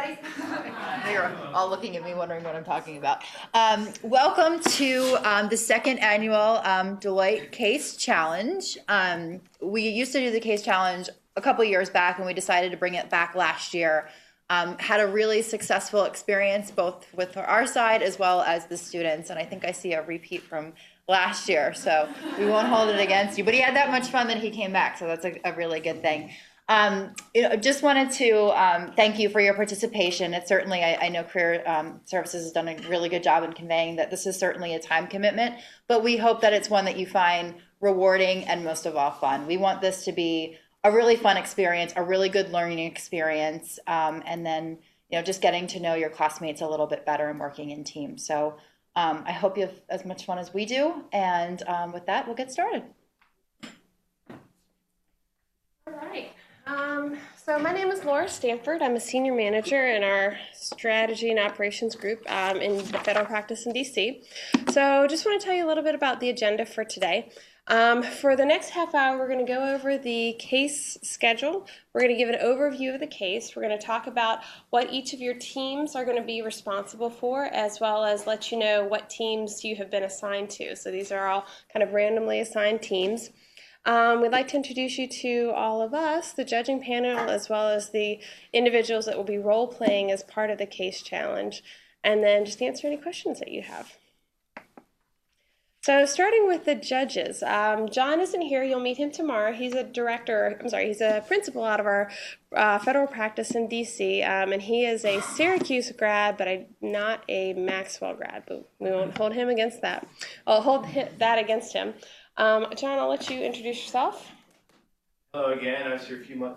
everybody. You're all looking at me wondering what I'm talking about. Welcome to the second annual Deloitte Case Challenge. We used to do the Case Challenge a couple years back, and we decided to bring it back last year. Had a really successful experience both with our side as well as the students, and I think I see a repeat from last year, so we won't hold it against you. But he had that much fun that he came back, so that's a really good thing. Just wanted to thank you for your participation. It's certainly, I know Career Services has done a really good job in conveying that this is certainly a time commitment, but we hope that it's one that you find rewarding and most of all fun. We want this to be a really fun experience, a really good learning experience, and then just getting to know your classmates a little bit better and working in teams. So I hope you have as much fun as we do, and with that, we'll get started. All right. So my name is Laura Stanford. I'm a senior manager in our strategy and operations group in the federal practice in DC. So just want to tell you a little bit about the agenda for today. For the next half hour, we're going to go over the case schedule. We're going to give an overview of the case. We're going to talk about what each of your teams are going to be responsible for, as well as let you know what teams you have been assigned to. So these are all kind of randomly assigned teams. We'd like to introduce you to all of us, the judging panel, as well as the individuals that will be role-playing as part of the case challenge, and then just answer any questions that you have. So starting with the judges, John isn't here. You'll meet him tomorrow. He's a he's a principal out of our federal practice in DC, and he is a Syracuse grad, but not a Maxwell grad, but we won't hold him against that. I'll hold that against him. John, I'll let you introduce yourself. Hello again. I was here a few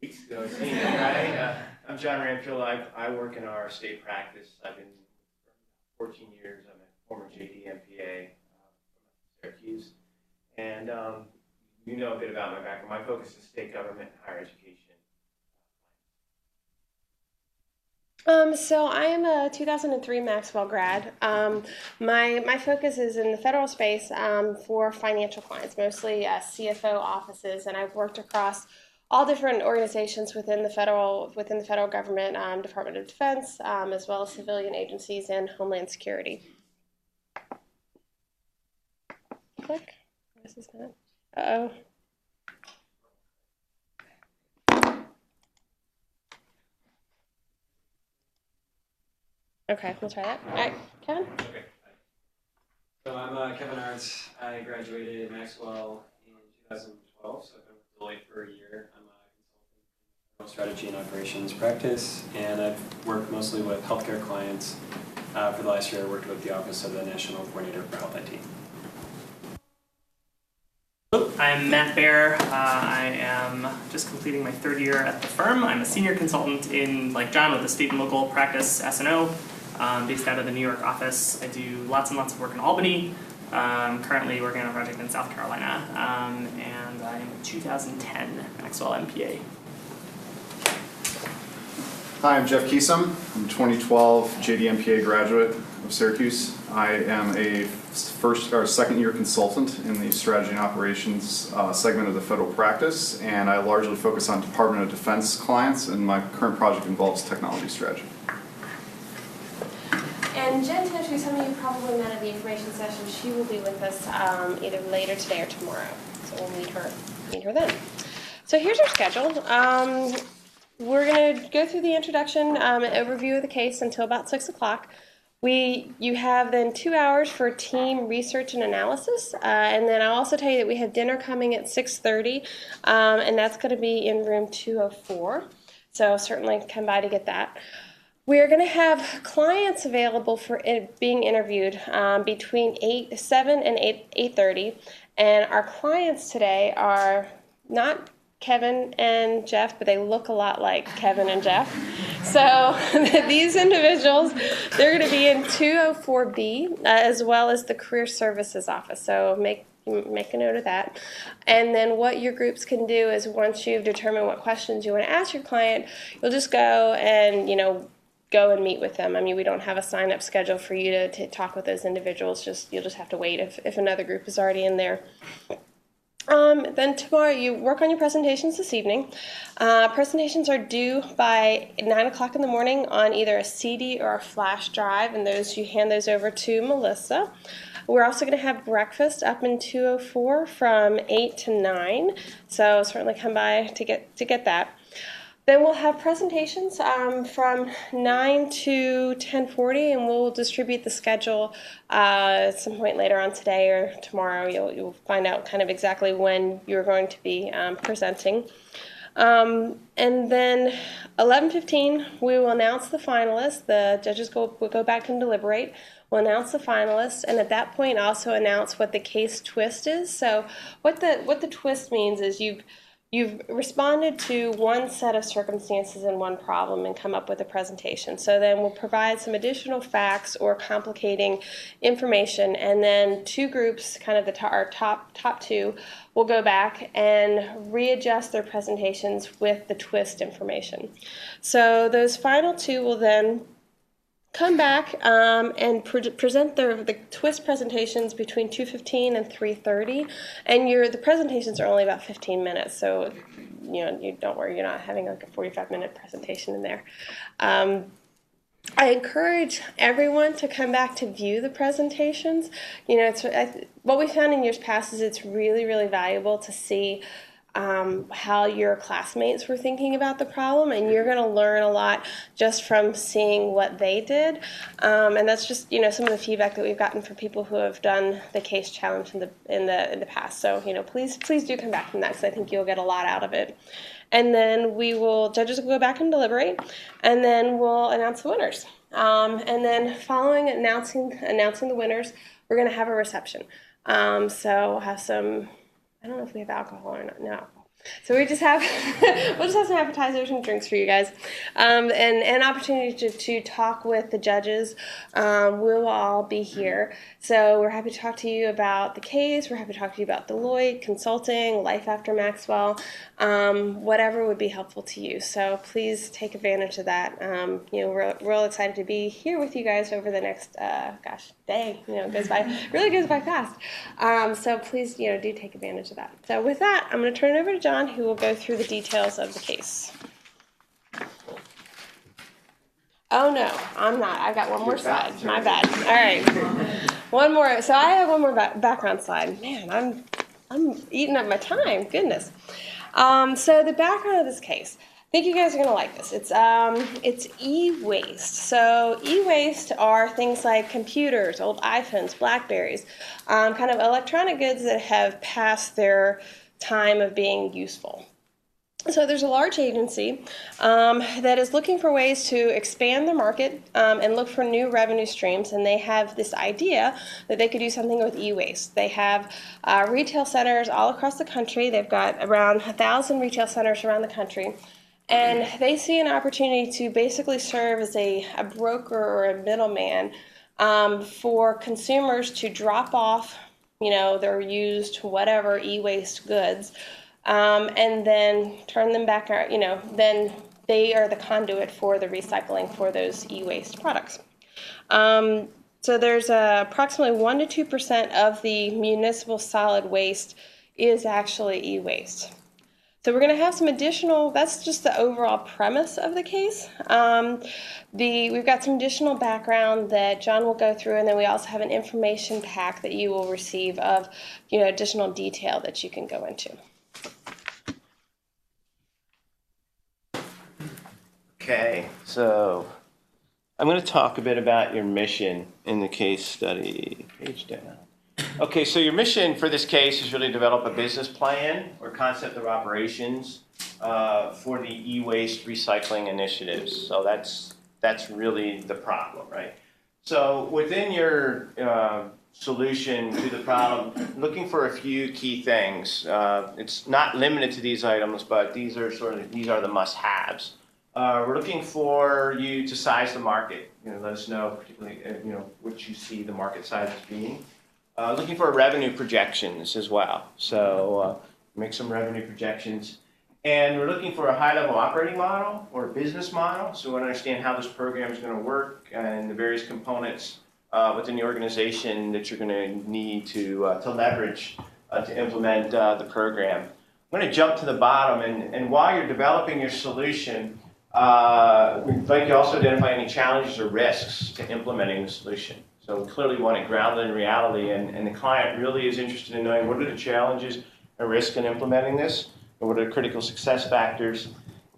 weeks ago. Right? I'm John Ramfield. I work in our state practice. I've been 14 years. I'm a former JD MPA from Syracuse. And you know a bit about my background. My focus is state government and higher education. So I am a 2003 Maxwell grad. My focus is in the federal space for financial clients, mostly CFO offices, and I've worked across all different organizations within the federal government, Department of Defense, as well as civilian agencies and Homeland Security. Click. This is not. Uh-oh. Okay, we'll try that. All right, Kevin? Okay. So I'm Kevin Arndt. I graduated Maxwell in 2012, so I've been with Deloitte for a year. I'm a consultant in strategy and operations practice, and I've worked mostly with healthcare clients. For the last year, I worked with the Office of the National Coordinator for Health IT. I'm Matt Baer. I am just completing my third year at the firm. I'm a senior consultant in, like John, with the state and local practice S&O, based out of the New York office. I do lots and lots of work in Albany. Currently working on a project in South Carolina, and I am a 2010 Maxwell MPA. Hi, I'm Jeff Keesum. I'm a 2012 JD MPA graduate of Syracuse. I am a second year consultant in the strategy and operations segment of the federal practice, and I largely focus on Department of Defense clients, and my current project involves technology strategy. And Jen Tish, who some of you probably met at the information session, she will be with us either later today or tomorrow. So we'll meet her then. So here's our schedule. We're going to go through the introduction and overview of the case until about 6 o'clock. You have then 2 hours for team research and analysis, and then I'll also tell you that we have dinner coming at 6:30, and that's going to be in room 204, so certainly come by to get that. We're going to have clients available for being interviewed between 7 and 8:30, and our clients today are not Kevin and Jeff, but they look a lot like Kevin and Jeff. So these individuals, they're going to be in 204B as well as the Career Services office. So make a note of that. And then what your groups can do is once you've determined what questions you want to ask your client, you'll just go and, go and meet with them. I mean, we don't have a sign-up schedule for you to talk with those individuals. You'll just have to wait if another group is already in there. Then tomorrow you work on your presentations this evening. Presentations are due by 9 o'clock in the morning on either a CD or a flash drive, and you hand those over to Melissa. We're also going to have breakfast up in 204 from 8 to 9, so certainly come by to get that. Then we'll have presentations from 9 to 10:40, and we'll distribute the schedule at some point later on today or tomorrow. You'll find out kind of exactly when you're going to be presenting. And then 11:15, we will announce the finalists. The judges will go back and deliberate. We'll announce the finalists, and at that point also announce what the case twist is. So what the twist means is you've responded to one set of circumstances and one problem and come up with a presentation. So then we'll provide some additional facts or complicating information, and then two groups, kind of our top two, will go back and readjust their presentations with the twist information. So those final two will then come back and present the twist presentations between 2:15 and 3:30, and the presentations are only about 15 minutes, so you don't worry, you're not having like a 45-minute presentation in there. I encourage everyone to come back to view the presentations. What we found in years past is it's really, really valuable to see how your classmates were thinking about the problem, and you're going to learn a lot just from seeing what they did. And that's just some of the feedback that we've gotten from people who have done the case challenge in the past. So please do come back from that, because I think you'll get a lot out of it. And then judges will go back and deliberate, and then we'll announce the winners. And then following announcing the winners, we're going to have a reception. So we'll have some. I don't know if we have alcohol or not. No alcohol. So we'll just have some appetizers and drinks for you guys, and an opportunity to talk with the judges. We'll all be here, so we're happy to talk to you about the case. We're happy to talk to you about Deloitte, consulting, life after Maxwell, whatever would be helpful to you. So please take advantage of that. We're real excited to be here with you guys over the next day. Really goes by fast. So please do take advantage of that. So with that, I'm going to turn it over to John, who will go through the details of the case. Oh no, I'm not. I've got one more slide. My bad. All right, one more. So I have one more background slide. Man, I'm eating up my time. Goodness. So the background of this case. I think you guys are going to like this. It's e-waste. So e-waste are things like computers, old iPhones, Blackberries, kind of electronic goods that have passed their time of being useful. So there's a large agency that is looking for ways to expand the market and look for new revenue streams, and they have this idea that they could do something with e-waste. They have retail centers all across the country. They've got around 1,000 retail centers around the country. And they see an opportunity to basically serve as a broker or a middleman for consumers to drop off, their used whatever e-waste goods, and then turn them back. Then they are the conduit for the recycling for those e-waste products. So there's approximately 1% to 2% of the municipal solid waste is actually e-waste. So we're going to have some additional, that's just the overall premise of the case. We've got some additional background that John will go through, and then we also have an information pack that you will receive of additional detail that you can go into. Okay, so I'm going to talk a bit about your mission in the case study. Page down. Okay, so your mission for this case is really to develop a business plan or concept of operations for the e-waste recycling initiatives. So that's really the problem, right? So within your solution to the problem, looking for a few key things. It's not limited to these items, but these are the must-haves. We're looking for you to size the market. Let us know particularly what you see the market size as being. Looking for revenue projections as well. So make some revenue projections. And we're looking for a high-level operating model or business model. So we want to understand how this program is going to work and the various components within the organization that you're going to need to leverage to implement the program. I'm going to jump to the bottom, and while you're developing your solution, we'd like you also identify any challenges or risks to implementing the solution. So we clearly want it grounded in reality, and the client really is interested in knowing what are the challenges and risks in implementing this, and what are the critical success factors,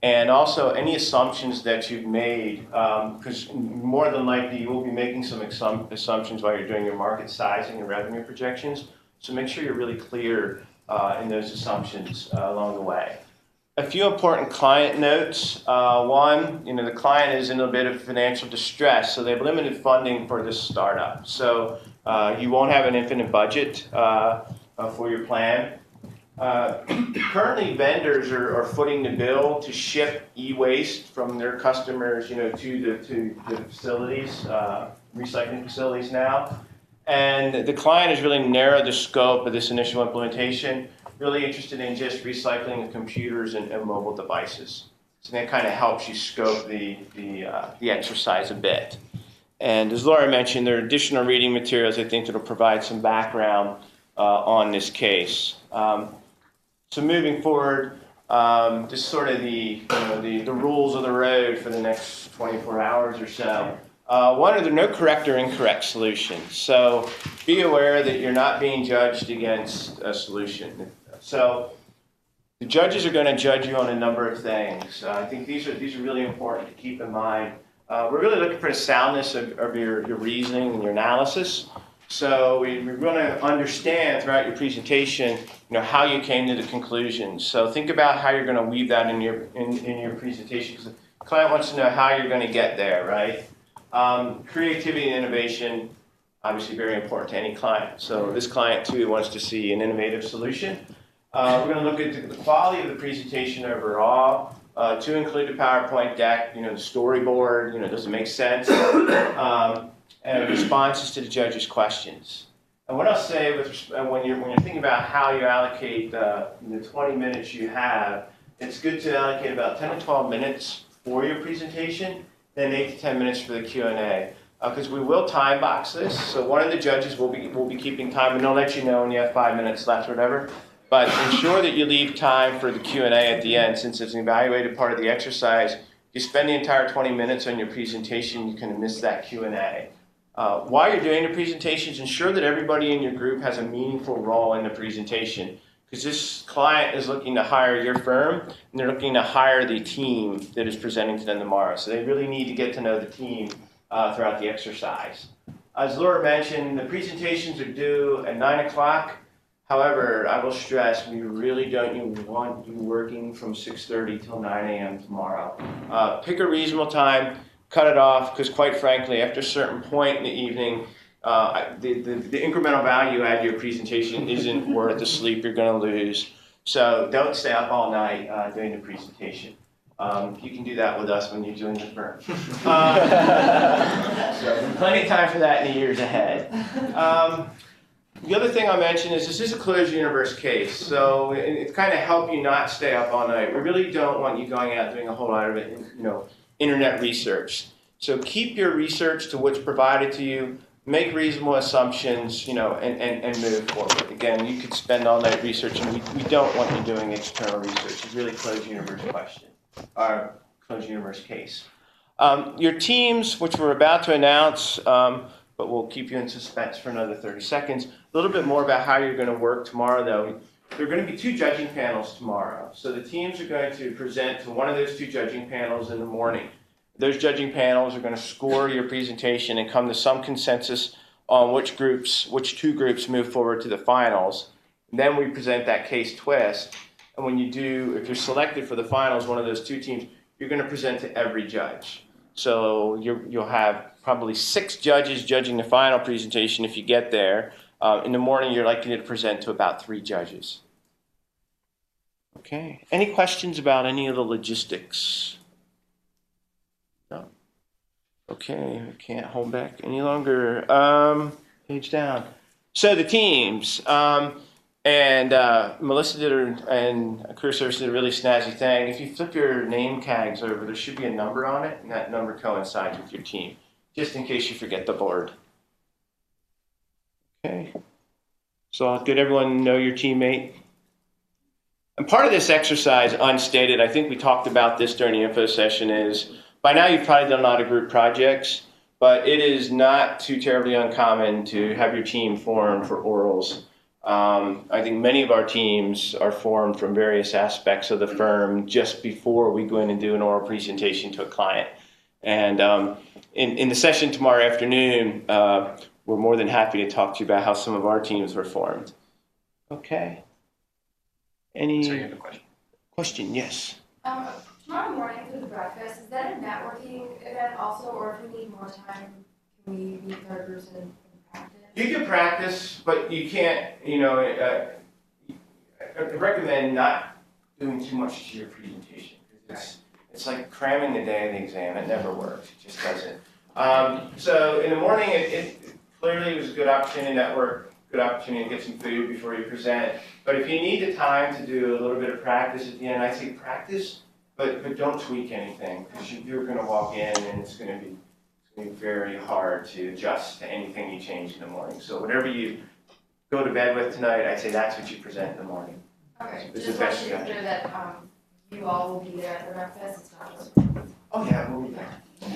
and also any assumptions that you've made, because more than likely you will be making some assumptions while you're doing your market sizing and revenue projections. So make sure you're really clear in those assumptions along the way. A few important client notes. One, the client is in a bit of financial distress, so they have limited funding for this startup. So you won't have an infinite budget for your plan. Currently, vendors are footing the bill to ship e-waste from their customers, to the facilities, recycling facilities now. And the client has really narrowed the scope of this initial implementation, really interested in just recycling the computers and mobile devices. So that kind of helps you scope the exercise a bit. And as Laura mentioned, there are additional reading materials I think that will provide some background on this case. So moving forward, just sort of the rules of the road for the next 24 hours or so. One, are there no correct or incorrect solutions? So be aware that you're not being judged against a solution. So the judges are going to judge you on a number of things. I think these are really important to keep in mind. We're really looking for the soundness of your reasoning and your analysis. So we're going to understand throughout your presentation, how you came to the conclusions. So think about how you're going to weave that in your presentation, because the client wants to know how you're going to get there, right? Creativity and innovation, obviously very important to any client. So this client too wants to see an innovative solution. We're going to look at the quality of the presentation overall, to include the PowerPoint deck, the storyboard, does it make sense? And responses to the judge's questions. And what I'll say when you're thinking about how you allocate the 20 minutes you have, it's good to allocate about 10 to 12 minutes for your presentation, then 8 to 10 minutes for the Q&A. Because we will time box this, so one of the judges will be keeping time, and they'll let you know when you have 5 minutes left or whatever. But ensure that you leave time for the Q&A at the end, since it's an evaluated part of the exercise. If you spend the entire 20 minutes on your presentation, you can miss that Q&A. While you're doing the presentations, ensure that everybody in your group has a meaningful role in the presentation, because this client is looking to hire your firm, and they're looking to hire the team that is presenting to them tomorrow. So they really need to get to know the team throughout the exercise. As Laura mentioned, the presentations are due at 9 o'clock. However, I will stress, we really don't want you working from 6:30 till 9 a.m. tomorrow. Pick a reasonable time, cut it off, because quite frankly, after a certain point in the evening, the incremental value add to your presentation isn't worth the sleep you're going to lose. So don't stay up all night doing the presentation. You can do that with us when you join the firm. So plenty of time for that in the years ahead. The other thing I'll mention is this is a closed universe case, so it kind of help you not stay up all night. We really don't want you going out doing a whole lot of it, internet research. So keep your research to what's provided to you, make reasonable assumptions, and move forward. Again, you could spend all night researching. We don't want you doing external research. It's really a closed universe question, or closed universe case. Your teams, which we're about to announce, but we'll keep you in suspense for another 30 seconds. A little bit more about how you're going to work tomorrow, though. There are going to be 2 judging panels tomorrow. So the teams are going to present to one of those 2 judging panels in the morning. Those judging panels are going to score your presentation and come to some consensus on which 2 groups move forward to the finals. And then we present that case twist. And when you do, if you're selected for the finals, one of those 2 teams, you're going to present to every judge. So you'll have probably 6 judges judging the final presentation if you get there. In the morning, you're likely to present to about 3 judges. Okay. Any questions about any of the logistics? No? Okay. I can't hold back any longer. Page down. So the teams. And Melissa and Career Service did a really snazzy thing. If you flip your name tags over, there should be a number on it, and that number coincides with your team, just in case you forget the board. Okay. So did everyone know your teammate? And part of this exercise, unstated, I think we talked about this during the info session, is by now you've probably done a lot of group projects, but it is not too terribly uncommon to have your team formed for orals. I think many of our teams are formed from various aspects of the firm just before we go in and do an oral presentation to a client. And in the session tomorrow afternoon, we're more than happy to talk to you about how some of our teams were formed. Okay. Any Sorry, you have a question? question? Yes. Tomorrow morning for the breakfast, is that a networking event also, or if we need more time, can we meet with our groups and practice? You can practice, but you can't, I recommend not doing too much to your presentation. It's like cramming the day of the exam. It never works. It just doesn't. So in the morning, it clearly was a good opportunity to network, good opportunity to get some food before you present. But if you need the time to do a little bit of practice at the end, I'd say practice, but don't tweak anything, because you're going to walk in and it's going to be very hard to adjust to anything you change in the morning. So whatever you go to bed with tonight, I'd say that's what you present in the morning. Okay, It's just the want best to be strategy. clear that you all will be there at the breakfast, it's not just. Oh yeah, we'll be there. We'll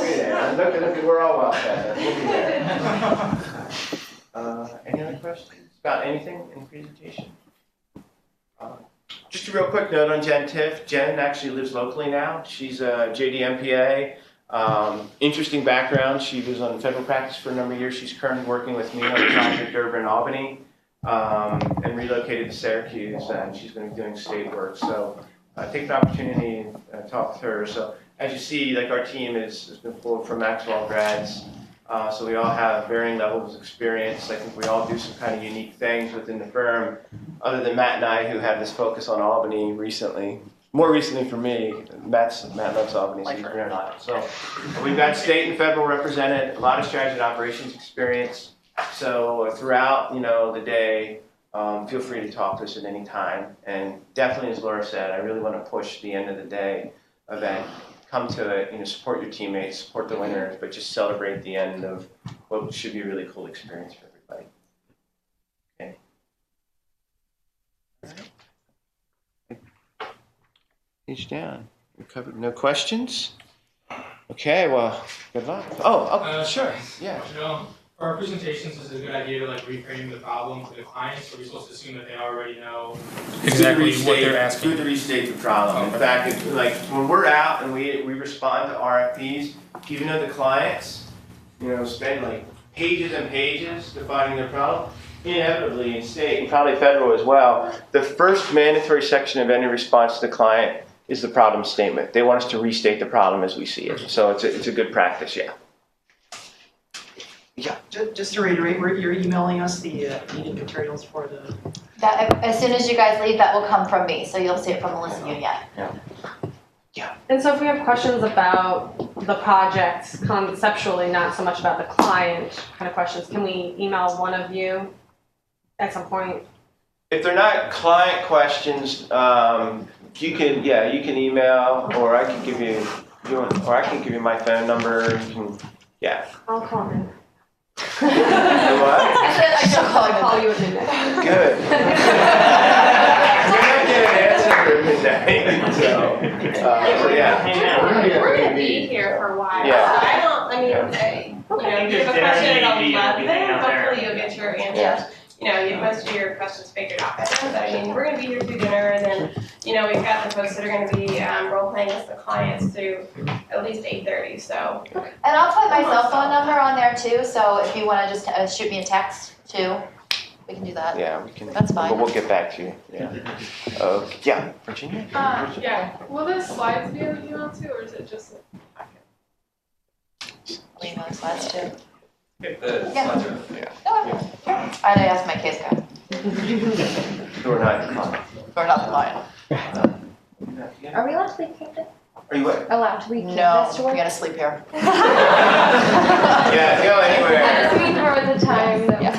be there. Look, we're all well fed. We'll be there. Any other questions about anything in the presentation? Just a real quick note on Jen Tiff. Jen actually lives locally now. She's a JD MPA. Interesting background. She was on federal practice for a number of years. She's currently working with me on a project over in Albany, and relocated to Syracuse, and she's going to be doing state work. So take the opportunity and talk with her. So as you see, like our team has been pulled from Maxwell grads. So we all have varying levels of experience. I think we all do some kind of unique things within the firm, other than Matt and I, who have this focus on Albany recently. More recently for me, Matt loves Albany, so he's been on it. So we've got state and federal represented, a lot of strategy and operations experience. So throughout, the day, feel free to talk to us at any time. And definitely, as Laura said, I really want to push the end of the day event. Come to it, support your teammates, support the winners, but just celebrate the end of what should be a really cool experience for everybody. Okay. All right. Page down. We covered no questions. Okay, well, good luck. Oh, sure. Yeah. For our presentations, is it a good idea to reframe the problem for the clients? Are we supposed to assume that they already know exactly what they're asking? It's good to restate the problem. In fact, when we're out and we respond to RFPs, even though the clients, spend pages and pages defining their problem, inevitably in state and probably federal as well, the first mandatory section of any response to the client is the problem statement. They want us to restate the problem as we see it. So it's a good practice, yeah. Yeah, just to reiterate, you're emailing us the meeting materials for the... That, as soon as you guys leave, that will come from me, so you'll see it from Melissa Union. Yeah. And so if we have questions about the project conceptually, not so much about the client kind of questions, can we email one of you at some point? If they're not client questions, you can email, or I can give you my phone number. You can, yeah. I'll call him. You what? I shall call you at midnight. Good. You're not getting an answer at midnight, so yeah. We're gonna be here for a while. Yeah. So if you have a question at 11, hopefully you'll get your answers. Yeah. You have most of your questions figured out by then, but we're gonna be here through dinner, and then, we've got the folks that are gonna be role-playing with the clients through at least 8:30, so. And I'll put my cell phone number on there too, so if you want to just shoot me a text too, we can do that. Yeah, we can. That's fine. But we'll get back to you. Yeah. Yeah, Virginia. Yeah, will the slides be in the email too, or is it just? I'll email the slides too. The Yeah. slides are, Yeah. Oh, sure. I know, ask my case guy. Or not the client. Or not the client. Are we allowed to leave campus? Are you what? Allowed to leave No, campus to we work? gotta sleep here. Yeah, go anywhere. I just mean for the time that. Yeah.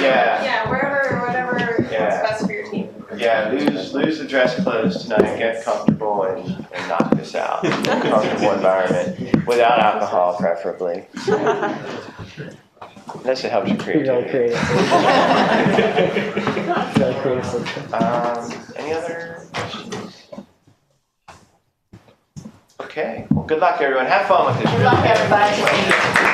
Yeah. Whatever works Yeah. best for your team. Yeah, lose the dress clothes tonight, get comfortable and knock this out. Comfortable environment, without alcohol preferably. Unless it helps your Really creativity. creative. Really creative solution. Any other questions? Okay. Well, good luck, everyone. Have fun with this. Good luck, everybody.